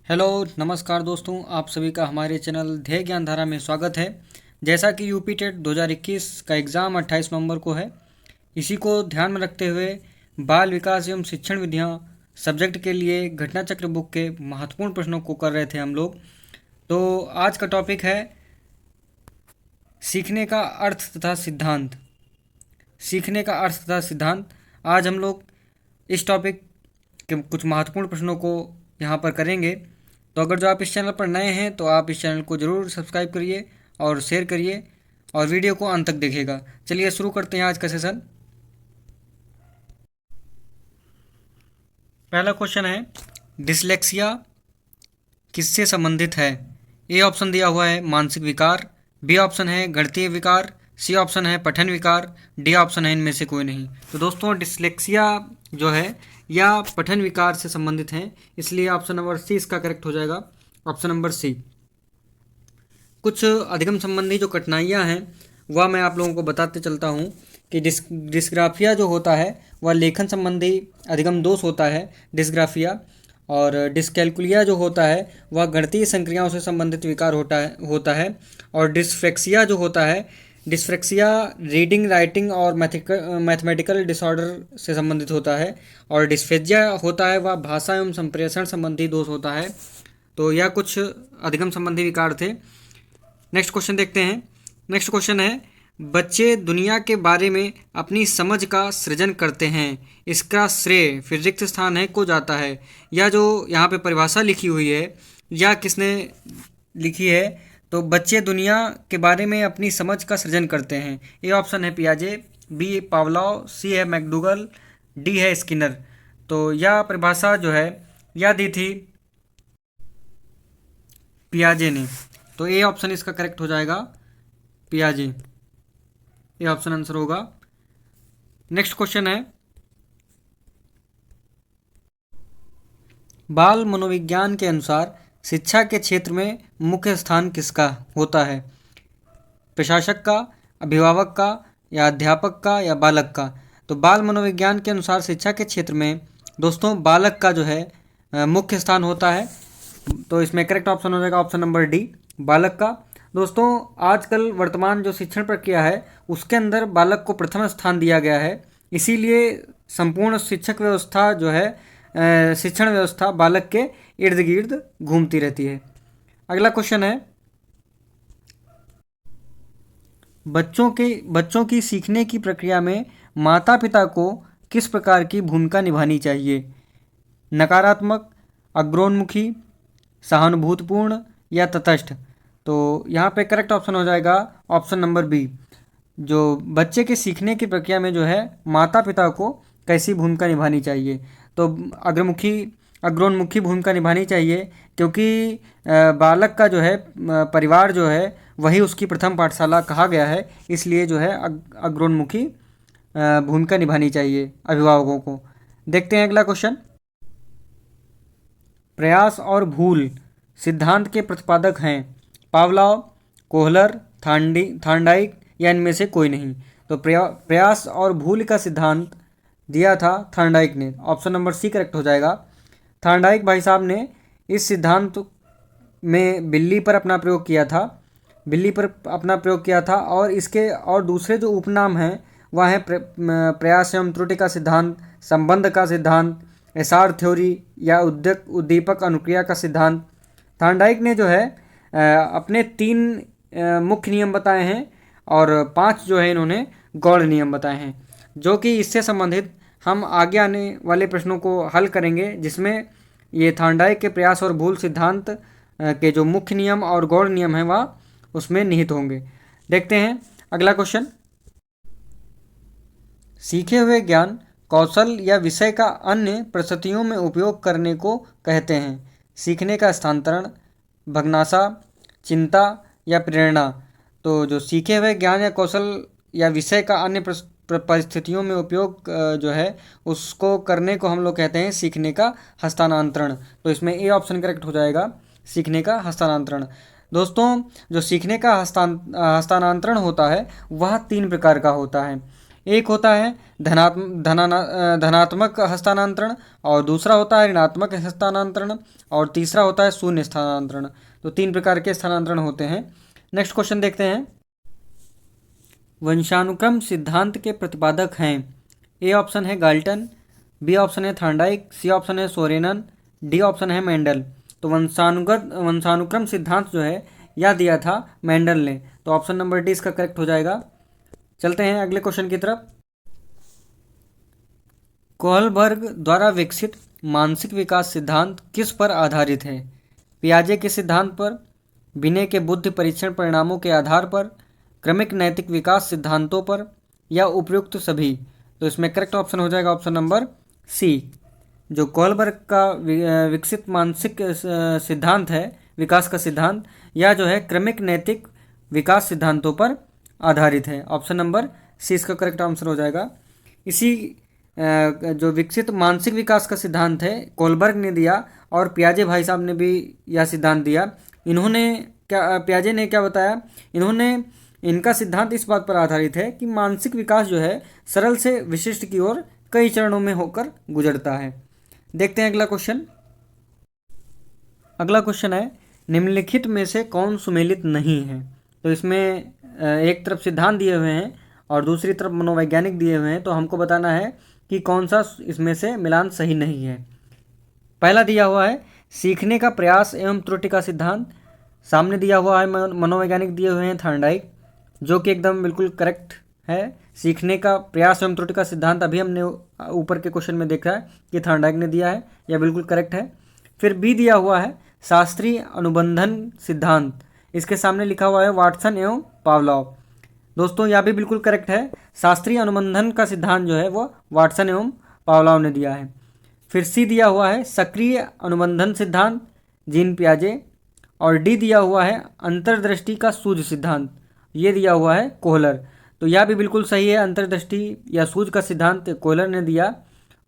Hello नमस्कार दोस्तों, आप सभी का हमारे चैनल ध्येय ज्ञान धारा में स्वागत है। जैसा कि यूपी टेट 2021 का एग्ज़ाम 28 नवंबर को है, इसी को ध्यान में रखते हुए बाल विकास एवं शिक्षण विधियाँ सब्जेक्ट के लिए घटना चक्र बुक के महत्वपूर्ण प्रश्नों को कर रहे थे हम लोग। तो आज का टॉपिक है सीखने का अर्थ तथा सिद्धांत। सीखने का अर्थ तथा सिद्धांत। आज हम लोग इस टॉपिक के कुछ महत्वपूर्ण प्रश्नों को यहाँ पर करेंगे। तो अगर जो आप इस चैनल पर नए हैं तो आप इस चैनल को ज़रूर सब्सक्राइब करिए और शेयर करिए और वीडियो को अंत तक देखिएगा। चलिए शुरू करते हैं आज का सेशन। पहला क्वेश्चन है, डिसलेक्सिया किससे संबंधित है? ए ऑप्शन दिया हुआ है मानसिक विकार, बी ऑप्शन है गणितीय विकार, सी ऑप्शन है पठन विकार, डी ऑप्शन है इनमें से कोई नहीं। तो दोस्तों डिसलेक्सिया जो है या पठन विकार से संबंधित हैं, इसलिए ऑप्शन नंबर सी इसका करेक्ट हो जाएगा। Option number C. कुछ अधिगम संबंधी जो कठिनाइयाँ हैं वह मैं आप लोगों को बताते चलता हूँ कि डिस्ग्राफिया जो होता है वह लेखन संबंधी अधिगम दोष होता है डिस्ग्राफिया, और डिस्कैल्कुलिया जो होता है वह गणितीय संक्रियाओं से संबंधित विकार होता है और डिस्फ्रेक्सिया जो होता है, डिस्फ्रेक्सिया रीडिंग राइटिंग और मैथमेटिकल डिसऑर्डर से संबंधित होता है, और डिस्फेजिया होता है वह भाषा एवं संप्रेषण संबंधी दोष होता है। तो यह कुछ अधिगम संबंधी विकार थे। नेक्स्ट क्वेश्चन देखते हैं। नेक्स्ट क्वेश्चन है, बच्चे दुनिया के बारे में अपनी समझ का सृजन करते हैं, इसका श्रेय फिर रिक्त स्थान है को जाता है। यह जो यहाँ पे परिभाषा लिखी हुई है यह किसने लिखी है? तो बच्चे दुनिया के बारे में अपनी समझ का सृजन करते हैं। ए ऑप्शन है पियाजे, बी पावलोव, सी है मैकडूगल, डी है स्किनर। तो यह परिभाषा जो है यह दी थी पियाजे ने। तो ए ऑप्शन इसका करेक्ट हो जाएगा, पियाजे। ये ऑप्शन आंसर होगा। नेक्स्ट क्वेश्चन है, बाल मनोविज्ञान के अनुसार शिक्षा के क्षेत्र में मुख्य स्थान किसका होता है? प्रशासक का, अभिभावक का, या अध्यापक का, या बालक का? तो बाल मनोविज्ञान के अनुसार शिक्षा के क्षेत्र में दोस्तों बालक का जो है मुख्य स्थान होता है। तो इसमें करेक्ट ऑप्शन हो जाएगा ऑप्शन नंबर डी, बालक का। दोस्तों आजकल वर्तमान जो शिक्षण प्रक्रिया है उसके अंदर बालक को प्रथम स्थान दिया गया है, इसीलिए संपूर्ण शिक्षक व्यवस्था जो है शिक्षण व्यवस्था बालक के इर्द गिर्द घूमती रहती है। अगला क्वेश्चन है, बच्चों की सीखने की प्रक्रिया में माता पिता को किस प्रकार की भूमिका निभानी चाहिए? नकारात्मक, अग्रोन्मुखी, सहानुभूतिपूर्ण, या तटस्थ? तो यहाँ पे करेक्ट ऑप्शन हो जाएगा ऑप्शन नंबर बी। जो बच्चे के सीखने की प्रक्रिया में जो है माता पिता को कैसी भूमिका निभानी चाहिए? तो अग्रोन्मुखी भूमिका निभानी चाहिए, क्योंकि बालक का जो है परिवार जो है वही उसकी प्रथम पाठशाला कहा गया है, इसलिए जो है अग्रोन्मुखी भूमिका निभानी चाहिए अभिभावकों को। देखते हैं अगला क्वेश्चन। प्रयास और भूल सिद्धांत के प्रतिपादक हैं पावलोव, कोहलर, थार्नडाइक, या इनमें से कोई नहीं। तो प्रयास और भूल का सिद्धांत दिया था थार्नडाइक ने। ऑप्शन नंबर सी करेक्ट हो जाएगा। थार्नडाइक भाई साहब ने इस सिद्धांत में बिल्ली पर अपना प्रयोग किया था, और इसके और दूसरे जो उपनाम हैं वह हैं प्रयास एवं त्रुटि का सिद्धांत, संबंध का सिद्धांत, एसार थ्योरी, या उद्दीपक अनुक्रिया का सिद्धांत। थार्नडाइक ने जो है अपने 3 मुख्य नियम बताए हैं और 5 जो है इन्होंने गौड़ नियम बताए हैं, जो कि इससे संबंधित हम आगे आने वाले प्रश्नों को हल करेंगे, जिसमें ये थार्नडाइक के प्रयास और भूल सिद्धांत के जो मुख्य नियम और गौड़ नियम हैं वह उसमें निहित होंगे। देखते हैं अगला क्वेश्चन। सीखे हुए ज्ञान, कौशल या विषय का अन्य परिस्थितियों में उपयोग करने को कहते हैं। सीखने का स्थानांतरण, भग्नाशा, चिंता, या प्रेरणा? तो जो सीखे हुए ज्ञान या कौशल या विषय का अन्य परिस्थितियों में उपयोग जो है उसको करने को हम लोग कहते हैं सीखने का हस्तांतरण। तो इसमें ए ऑप्शन करेक्ट हो जाएगा, सीखने का हस्तांतरण। दोस्तों जो सीखने का हस्तांतरण होता है वह 3 प्रकार का होता है। एक होता है धनात्मक हस्तांतरण, और दूसरा होता है ऋणात्मक हस्तांतरण, और तीसरा होता है शून्य स्थानांतरण। तो 3 प्रकार के स्थानांतरण होते हैं। नेक्स्ट क्वेश्चन देखते हैं। वंशानुक्रम सिद्धांत के प्रतिपादक हैं। ए ऑप्शन है गाल्टन, बी ऑप्शन है थॉर्नडाइक, सी ऑप्शन है सोरेनन, डी ऑप्शन है मेंडल। तो वंशानुक्रम सिद्धांत जो है यह दिया था मेंडल ने। तो ऑप्शन नंबर डी इसका करेक्ट हो जाएगा। चलते हैं अगले क्वेश्चन की तरफ। कोहलबर्ग द्वारा विकसित मानसिक विकास सिद्धांत किस पर आधारित है? पियाजे के सिद्धांत पर, बिने के बुद्धि परीक्षण परिणामों के आधार पर, क्रमिक नैतिक विकास सिद्धांतों पर, या उपयुक्त सभी? तो इसमें करेक्ट ऑप्शन हो जाएगा ऑप्शन नंबर सी। जो कोहलबर्ग का विकसित मानसिक सिद्धांत है, विकास का सिद्धांत, यह जो है क्रमिक नैतिक विकास सिद्धांतों पर आधारित है। ऑप्शन नंबर सी इसका करेक्ट आंसर हो जाएगा। इसी जो विकसित मानसिक विकास का सिद्धांत है कोहलबर्ग ने दिया, और पियाजे भाई साहब ने भी यह सिद्धांत दिया। पियाजे ने क्या बताया? इनका सिद्धांत इस बात पर आधारित है कि मानसिक विकास जो है सरल से विशिष्ट की ओर कई चरणों में होकर गुजरता है। देखते हैं अगला क्वेश्चन। अगला क्वेश्चन है, निम्नलिखित में से कौन सुमेलित नहीं है? तो इसमें एक तरफ सिद्धांत दिए हुए हैं और दूसरी तरफ मनोवैज्ञानिक दिए हुए हैं। तो हमको बताना है कि कौन सा इसमें से मिलान सही नहीं है। पहला दिया हुआ है सीखने का प्रयास एवं त्रुटि का सिद्धांत। सामने दिया हुआ है मनोवैज्ञानिक दिए हुए हैं थॉर्नडाइक, जो कि एकदम बिल्कुल करेक्ट है। सीखने का प्रयास एवं त्रुटि का सिद्धांत अभी हमने ऊपर के क्वेश्चन में देखा है कि थॉर्नडाइक ने दिया है, यह बिल्कुल करेक्ट है। फिर बी दिया हुआ है शास्त्रीय अनुबंधन सिद्धांत। इसके सामने लिखा हुआ है वाटसन एवं पावलॉव। दोस्तों यह भी बिल्कुल करेक्ट है। शास्त्रीय अनुबंधन का सिद्धांत जो है वो वाटसन एवं पावलॉव ने दिया है। फिर सी दिया हुआ है सक्रिय अनुबंधन सिद्धांत, जीन पियाजे। और डी दिया हुआ है अंतर्दृष्टि का सूझ सिद्धांत, ये दिया हुआ है कोहलर। तो यह भी बिल्कुल सही है, अंतर्दृष्टि या सूझ का सिद्धांत कोहलर ने दिया।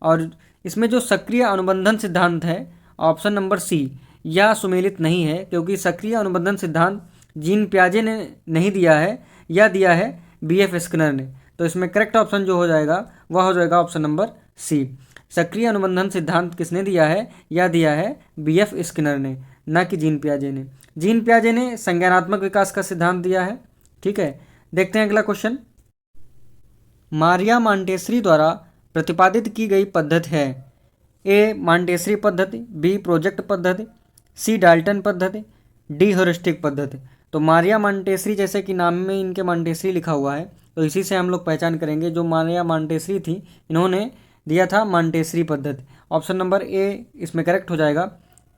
और इसमें जो सक्रिय अनुबंधन सिद्धांत है ऑप्शन नंबर सी, यह सुमेलित नहीं है, क्योंकि सक्रिय अनुबंधन सिद्धांत जीन पियाजे ने नहीं दिया है, यह दिया है बीएफ स्किनर ने। तो इसमें करेक्ट ऑप्शन जो हो जाएगा वह हो जाएगा ऑप्शन नंबर सी। सक्रिय अनुबंधन सिद्धांत किसने दिया है? यह दिया है बीएफ स्किनर ने, न कि जीन पियाजे ने। जीन पियाजे ने संज्ञानात्मक विकास का सिद्धांत दिया है। ठीक है, देखते हैं अगला क्वेश्चन। मारिया मॉन्टेसरी द्वारा प्रतिपादित की गई पद्धति है। ए मॉन्टेसरी पद्धति, बी प्रोजेक्ट पद्धति, सी डाल्टन पद्धति, डी ह्यूरिस्टिक पद्धति। तो मारिया मॉन्टेसरी, जैसे कि नाम में इनके मॉन्टेसरी लिखा हुआ है, तो इसी से हम लोग पहचान करेंगे। जो मारिया मॉन्टेसरी थी, इन्होंने दिया था मॉन्टेसरी पद्धति। ऑप्शन नंबर ए इसमें करेक्ट हो जाएगा।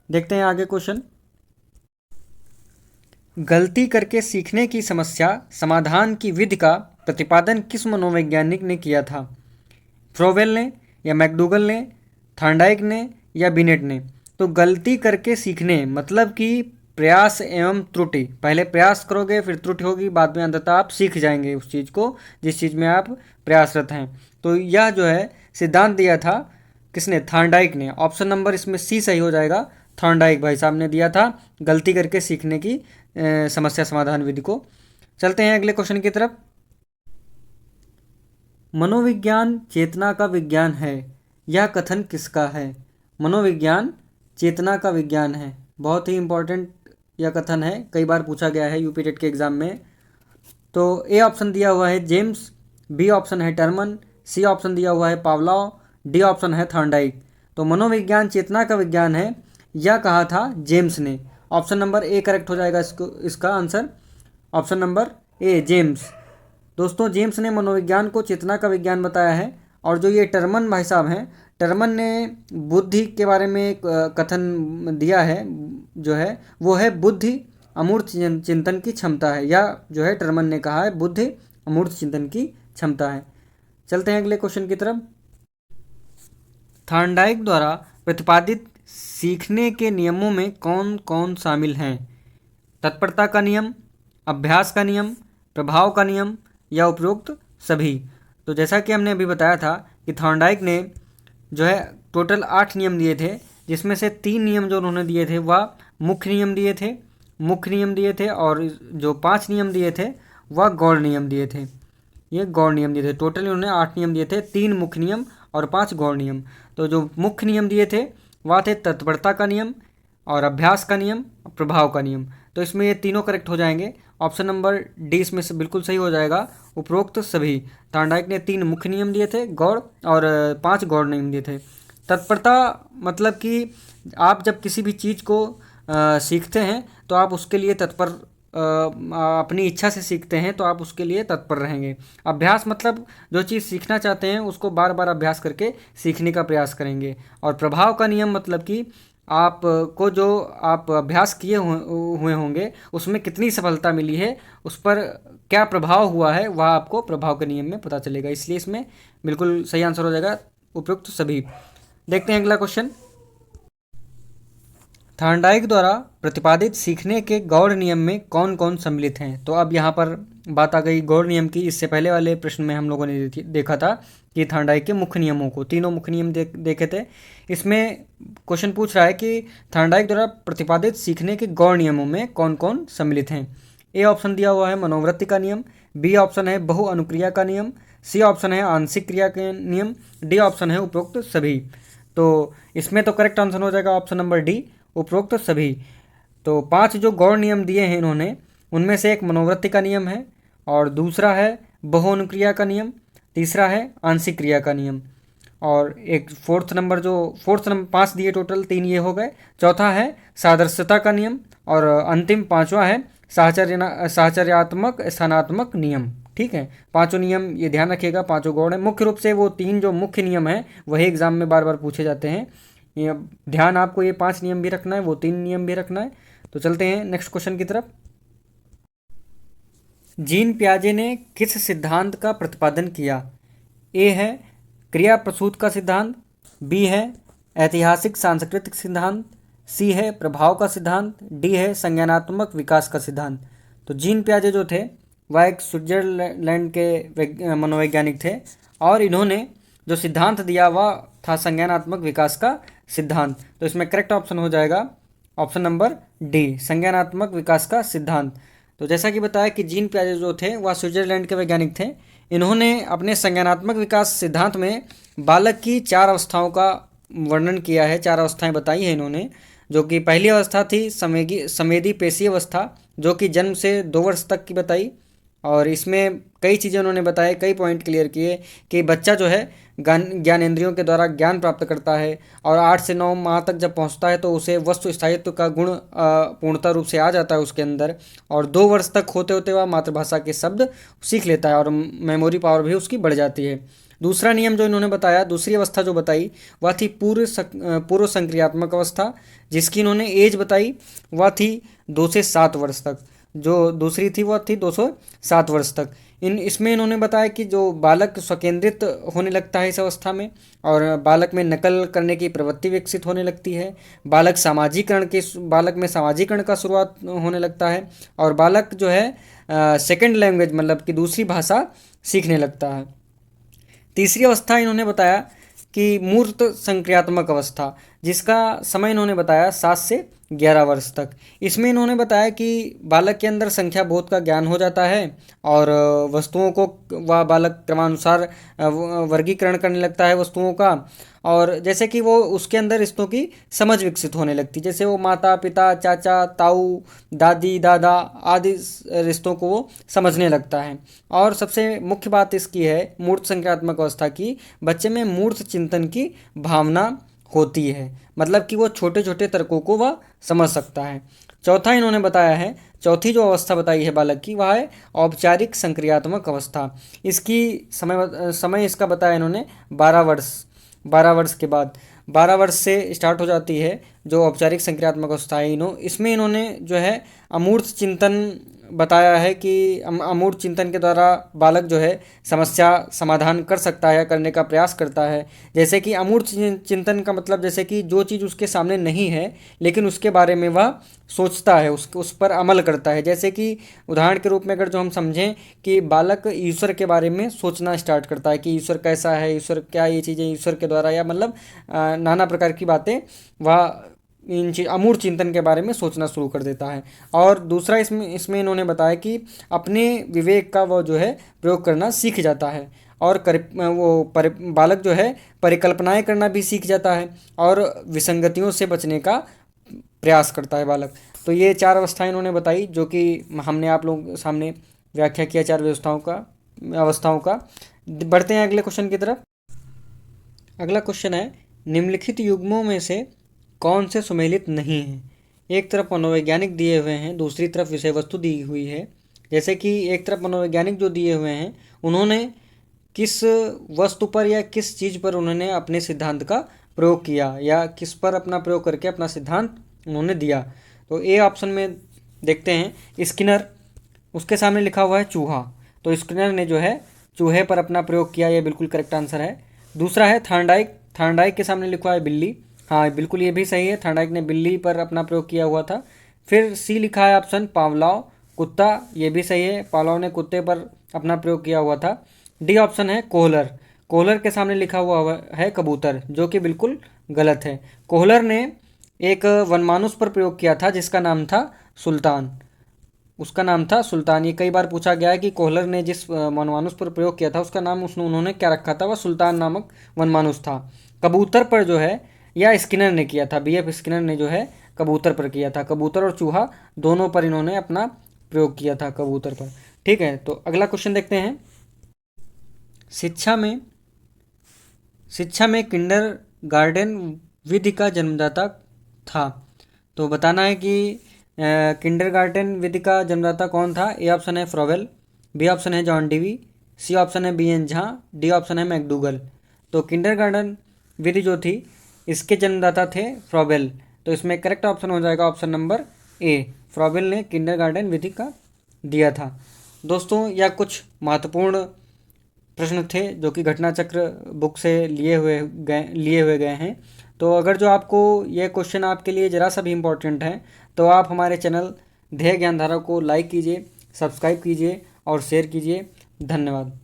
देखते हैं आगे क्वेश्चन। गलती करके सीखने की समस्या समाधान की विधि का प्रतिपादन किस मनोवैज्ञानिक ने किया था? फ्रोवेल ने, या मैकडूगल ने, थॉर्नडाइक ने, या बिनेट ने? तो गलती करके सीखने मतलब कि प्रयास एवं त्रुटि। पहले प्रयास करोगे, फिर त्रुटि होगी, बाद में अंततः आप सीख जाएंगे उस चीज़ को जिस चीज़ में आप प्रयासरत हैं। तो यह जो है सिद्धांत दिया था किसने? थॉर्नडाइक ने। ऑप्शन नंबर इसमें सी सही हो जाएगा। थॉर्नडाइक भाई साहब ने दिया था गलती करके सीखने की समस्या समाधान विधि को। चलते हैं अगले क्वेश्चन की तरफ। मनोविज्ञान चेतना का विज्ञान है, यह कथन किसका है? मनोविज्ञान चेतना का विज्ञान है, बहुत ही इंपॉर्टेंट यह कथन है, कई बार पूछा गया है यूपी टेट के एग्जाम में। तो ए ऑप्शन दिया हुआ है जेम्स, बी ऑप्शन है टर्मन, सी ऑप्शन दिया हुआ है पावलॉव, डी ऑप्शन है थॉर्नडाइक। तो मनोविज्ञान चेतना का विज्ञान है, यह कहा था जेम्स ने। ऑप्शन नंबर ए करेक्ट हो जाएगा इसका answer. Option number A James. दोस्तों जेम्स ने मनोविज्ञान को चेतना का विज्ञान बताया है। और जो ये टर्मन भाई साहब हैं, टर्मन ने बुद्धि के बारे में एक कथन दिया है, जो है वो है बुद्धि अमूर्त चिंतन की क्षमता है। या जो है टर्मन ने कहा है बुद्धि अमूर्त चिंतन की क्षमता है। चलते हैं अगले क्वेश्चन की तरफ। थॉर्नडाइक द्वारा प्रतिपादित सीखने के नियमों में कौन कौन शामिल हैं? तत्परता का नियम, अभ्यास का नियम, प्रभाव का नियम, या उपरोक्त सभी? तो जैसा कि हमने अभी बताया था कि थॉर्नडाइक ने जो है टोटल 8 नियम दिए थे, जिसमें से 3 नियम जो उन्होंने दिए थे वह मुख्य नियम दिए थे, और जो 5 नियम दिए थे वह गौण नियम दिए थे। ये गौड़ नियम दिए थे। टोटल इन्होंने 8 नियम दिए थे, 3 मुख्य नियम और 5 गौड़ नियम। तो जो मुख्य नियम दिए थे वह थे तत्परता का नियम और अभ्यास का नियम, प्रभाव का नियम। तो इसमें ये तीनों करेक्ट हो जाएंगे। ऑप्शन नंबर डी इसमें से बिल्कुल सही हो जाएगा, उपरोक्त सभी। थॉर्नडाइक ने 3 मुख्य नियम दिए थे गौड़ और 5 गौड़ नियम दिए थे। तत्परता मतलब कि आप जब किसी भी चीज़ को सीखते हैं तो आप उसके लिए तत्पर, अपनी इच्छा से सीखते हैं तो आप उसके लिए तत्पर रहेंगे। अभ्यास मतलब जो चीज़ सीखना चाहते हैं उसको बार बार अभ्यास करके सीखने का प्रयास करेंगे। और प्रभाव का नियम मतलब कि आप को जो आप अभ्यास किए हुए होंगे उसमें कितनी सफलता मिली है, उस पर क्या प्रभाव हुआ है, वह आपको प्रभाव के नियम में पता चलेगा। इसलिए इसमें बिल्कुल सही आंसर हो जाएगा उपयुक्त सभी। देखते हैं अगला क्वेश्चन। थॉर्नडाइक द्वारा प्रतिपादित सीखने के गौड़ नियम में कौन कौन सम्मिलित हैं? तो अब यहाँ पर बात आ गई गौड़ नियम की। इससे पहले वाले प्रश्न में हम लोगों ने देखा था कि थॉर्नडाइक के मुख्य नियमों को, तीनों मुख्य नियम देखे थे। इसमें क्वेश्चन पूछ रहा है कि थॉर्नडाइक द्वारा प्रतिपादित सीखने के गौड़ नियमों में कौन कौन सम्मिलित हैं। ए ऑप्शन दिया हुआ है मनोवृत्ति का नियम, बी ऑप्शन है बहु अनुक्रिया का नियम, सी ऑप्शन है आंशिक क्रिया के नियम, डी ऑप्शन है उपरोक्त सभी। तो इसमें तो करेक्ट आंसर हो जाएगा ऑप्शन नंबर डी, उपरोक्त सभी। तो 5 जो गौड़ नियम दिए हैं इन्होंने, उनमें से एक मनोवृत्ति का नियम है और दूसरा है बहुअनुक्रिया का नियम, तीसरा है आंशिक क्रिया का नियम और एक फोर्थ नंबर 5 दिए टोटल, 3 ये हो गए। चौथा है सादृश्यता का नियम और अंतिम 5वां है साहचर्यात्मक स्थानात्मक नियम। ठीक है, 5 नियम ये ध्यान रखिएगा, 5 गौड़ है। मुख्य रूप से वो 3 जो मुख्य नियम हैं वही एग्जाम में बार बार पूछे जाते हैं। ये ध्यान आपको ये 5 नियम भी रखना है, वो 3 नियम भी रखना है। तो चलते हैं नेक्स्ट क्वेश्चन की तरफ। जीन पियाजे ने किस सिद्धांत का प्रतिपादन किया? ए है क्रिया प्रसूत का सिद्धांत, बी है ऐतिहासिक सांस्कृतिक सिद्धांत, सी है प्रभाव का सिद्धांत, डी है संज्ञानात्मक विकास का सिद्धांत। तो जीन पियाजे जो थे वह एक स्विट्जरलैंड के मनोवैज्ञानिक थे और इन्होंने जो सिद्धांत दिया वह था संज्ञानात्मक विकास का सिद्धांत। तो इसमें करेक्ट ऑप्शन हो जाएगा ऑप्शन नंबर डी, संज्ञानात्मक विकास का सिद्धांत। तो जैसा कि बताया कि जीन पियाजे जो थे वह स्विट्जरलैंड के वैज्ञानिक थे। इन्होंने अपने संज्ञानात्मक विकास सिद्धांत में बालक की 4 अवस्थाओं का वर्णन किया है, 4 अवस्थाएं बताई हैं इन्होंने। जो कि पहली अवस्था थी संवेदी पेशी अवस्था, जो कि जन्म से 2 वर्ष तक की बताई। और इसमें कई चीज़ें उन्होंने बताए, कई पॉइंट क्लियर किए कि बच्चा जो है ज्ञानेंद्रियों के द्वारा ज्ञान प्राप्त करता है और 8 से 9 माह तक जब पहुंचता है तो उसे वस्तु स्थायित्व का गुण पूर्णतः रूप से आ जाता है उसके अंदर। और 2 वर्ष तक होते होते वह मातृभाषा के शब्द सीख लेता है और मेमोरी पावर भी उसकी बढ़ जाती है। दूसरा नियम जो इन्होंने बताया, दूसरी अवस्था जो बताई वह थी पूर्व संक्रियात्मक अवस्था, जिसकी इन्होंने एज बताई वह थी 2 से 7 वर्ष तक। जो दूसरी थी वह थी 2 से 7 वर्ष तक। इसमें इन्होंने बताया कि जो बालक स्वकेंद्रित होने लगता है इस अवस्था में और बालक में नकल करने की प्रवृत्ति विकसित होने लगती है। बालक में सामाजिकरण का शुरुआत होने लगता है और बालक जो है सेकंड लैंग्वेज मतलब कि दूसरी भाषा सीखने लगता है। तीसरी अवस्था इन्होंने बताया कि मूर्त संक्रियात्मक अवस्था, जिसका समय इन्होंने बताया 7 से 11 वर्ष तक। इसमें इन्होंने बताया कि बालक के अंदर संख्या बोध का ज्ञान हो जाता है और वस्तुओं को वह बालक क्रमानुसार वर्गीकरण करने लगता है वस्तुओं का। और जैसे कि वो उसके अंदर रिश्तों की समझ विकसित होने लगती, जैसे वो माता पिता चाचा ताऊ दादी दादा आदि रिश्तों को वो समझने लगता है। और सबसे मुख्य बात इसकी है मूर्त संक्रियात्मक अवस्था की, बच्चे में मूर्त चिंतन की भावना होती है, मतलब कि वो छोटे छोटे तर्कों को वह समझ सकता है। चौथा इन्होंने बताया है, चौथी जो अवस्था बताई है बालक की वह है औपचारिक संक्रियात्मक अवस्था। इसकी समय इसका बताया इन्होंने 12 वर्ष के बाद, 12 वर्ष से स्टार्ट हो जाती है जो औपचारिक संक्रियात्मक अवस्था है। इसमें इन्होंने जो है अमूर्त चिंतन बताया है कि अमूर्त चिंतन के द्वारा बालक जो है समस्या समाधान कर सकता है या करने का प्रयास करता है। जैसे कि अमूर्त चिंतन का मतलब जैसे कि जो चीज़ उसके सामने नहीं है लेकिन उसके बारे में वह सोचता है, उस पर अमल करता है। जैसे कि उदाहरण के रूप में अगर जो हम समझें कि बालक ईश्वर के बारे में सोचना स्टार्ट करता है कि ईश्वर कैसा है, ईश्वर क्या ये चीज़ें ईश्वर के द्वारा, या मतलब नाना प्रकार की बातें वह अमूर्त चिंतन के बारे में सोचना शुरू कर देता है। और दूसरा इसमें इन्होंने बताया कि अपने विवेक का वो जो है प्रयोग करना सीख जाता है, और बालक जो है परिकल्पनाएं करना भी सीख जाता है, और विसंगतियों से बचने का प्रयास करता है बालक। तो ये 4 अवस्थाएं इन्होंने बताई, जो कि हमने आप लोगों के सामने व्याख्या किया 4 अवस्थाओं का। बढ़ते हैं अगले क्वेश्चन की तरफ। अगला क्वेश्चन है, निम्नलिखित युग्मों में से कौन से सुमेलित नहीं हैं? एक तरफ मनोवैज्ञानिक दिए हुए हैं, दूसरी तरफ विषय वस्तु दी हुई है। जैसे कि एक तरफ मनोवैज्ञानिक जो दिए हुए हैं, उन्होंने किस वस्तु पर या किस चीज़ पर उन्होंने अपने सिद्धांत का प्रयोग किया, या किस पर अपना प्रयोग करके अपना सिद्धांत उन्होंने दिया। तो ए ऑप्शन में देखते हैं स्किनर, उसके सामने लिखा हुआ है चूहा, तो स्किनर ने जो है चूहे पर अपना प्रयोग किया, यह बिल्कुल करेक्ट आंसर है। दूसरा है थॉर्नडाइक, थॉर्नडाइक के सामने लिखा है बिल्ली, हाँ बिल्कुल ये भी सही है, थॉर्नडाइक ने बिल्ली पर अपना प्रयोग किया हुआ था। फिर सी लिखा है ऑप्शन पावलाव, कुत्ता, ये भी सही है, पावलाव ने कुत्ते पर अपना प्रयोग किया हुआ था। डी ऑप्शन है कोहलर, कोहलर के सामने लिखा हुआ है कबूतर, जो कि बिल्कुल गलत है। कोहलर ने एक वनमानुष पर प्रयोग किया था जिसका नाम था सुल्तान, उसका नाम था सुल्तान। ये कई बार पूछा गया है कि कोहलर ने जिस वनमानुष पर प्रयोग किया था उसका नाम उन्होंने क्या रखा था, वह सुल्तान नामक वनमानुष था। कबूतर पर जो है या स्किनर ने किया था, बीएफ स्किनर ने जो है कबूतर पर किया था, कबूतर और चूहा दोनों पर इन्होंने अपना प्रयोग किया था, कबूतर पर। ठीक है, तो अगला क्वेश्चन देखते हैं। शिक्षा में किंडर गार्डन विधि का जन्मदाता था। तो बताना है कि किंडरगार्टन विधि का जन्मदाता कौन था। ए ऑप्शन है फ्रॉवेल, बी ऑप्शन है जॉन डीवी, सी ऑप्शन है बीएन झा, डी ऑप्शन है मैकडूगल। तो किंडरगार्टन विधि जो थी इसके जन्मदाता थे फ्रॉवेल, तो इसमें करेक्ट ऑप्शन हो जाएगा ऑप्शन नंबर ए, फ्रॉवेल ने किंडरगार्टन विधि का दिया था। दोस्तों यह कुछ महत्वपूर्ण प्रश्न थे जो कि घटना चक्र बुक से लिए हुए गए हैं। तो अगर जो आपको ये क्वेश्चन आपके लिए ज़रा सा भी इम्पोर्टेंट है तो आप हमारे चैनल ध्येय ज्ञानधारा को लाइक कीजिए, सब्सक्राइब कीजिए और शेयर कीजिए। धन्यवाद।